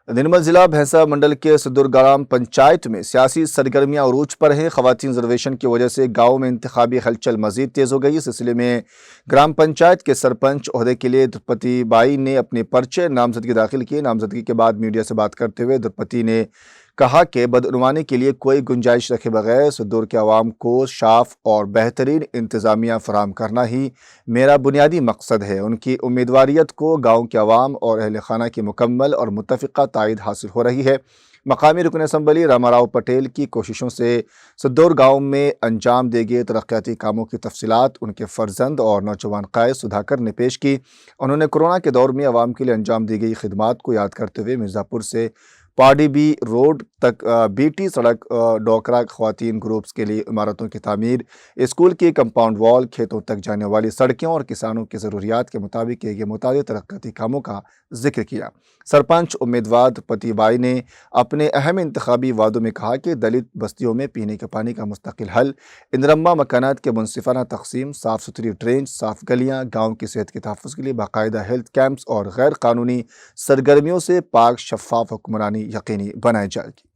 نرمل ضلع بھینسا منڈل کے صدر گرام پنچایت میں سیاسی سرگرمیاں عروج پر ہیں۔ خواتین ریزرویشن کی وجہ سے گاؤں میں انتخابی ہلچل مزید تیز ہو گئی۔ اس سلسلے میں گرام پنچایت کے سرپنچ عہدے کے لیے درپتی بائی نے اپنے پرچے نامزدگی داخل کی۔ نامزدگی کے بعد میڈیا سے بات کرتے ہوئے درپتی نے کہا کہ بدعنوانی کے لیے کوئی گنجائش رکھے بغیر صدور کے عوام کو شاف اور بہترین انتظامیہ فراہم کرنا ہی میرا بنیادی مقصد ہے۔ ان کی امیدواریت کو گاؤں کے عوام اور اہل خانہ کی مکمل اور متفقہ تائید حاصل ہو رہی ہے۔ مقامی رکن اسمبلی راما راؤ پٹیل کی کوششوں سے صدور گاؤں میں انجام دیے گئے ترقیاتی کاموں کی تفصیلات ان کے فرزند اور نوجوان قائد سدھاکر نے پیش کی۔ انہوں نے کورونا کے دور میں عوام کے لیے انجام دی گئی خدمات کو یاد کرتے ہوئے مرزا پور سے پاڈی بی روڈ تک بی ٹی سڑک، ڈوکرا خواتین گروپس کے لیے عمارتوں کی تعمیر، اسکول کی کمپاؤنڈ وال، کھیتوں تک جانے والی سڑکیں اور کسانوں کی ضروریات کے مطابق کیے گئے متعدد ترقیاتی کاموں کا ذکر کیا۔ سرپنچ امیدوار درپتی بائی نے اپنے اہم انتخابی وعدوں میں کہا کہ دلت بستیوں میں پینے کے پانی کا مستقل حل، اندرمبا مکانات کے منصفانہ تقسیم، صاف ستھری ڈرینز، صاف گلیاں، گاؤں کی صحت کے تحفظ کے لیے باقاعدہ ہیلتھ کیمپس اور غیر قانونی سرگرمیوں سے پاک شفاف حکمرانی یقینی بنائی جائے گی۔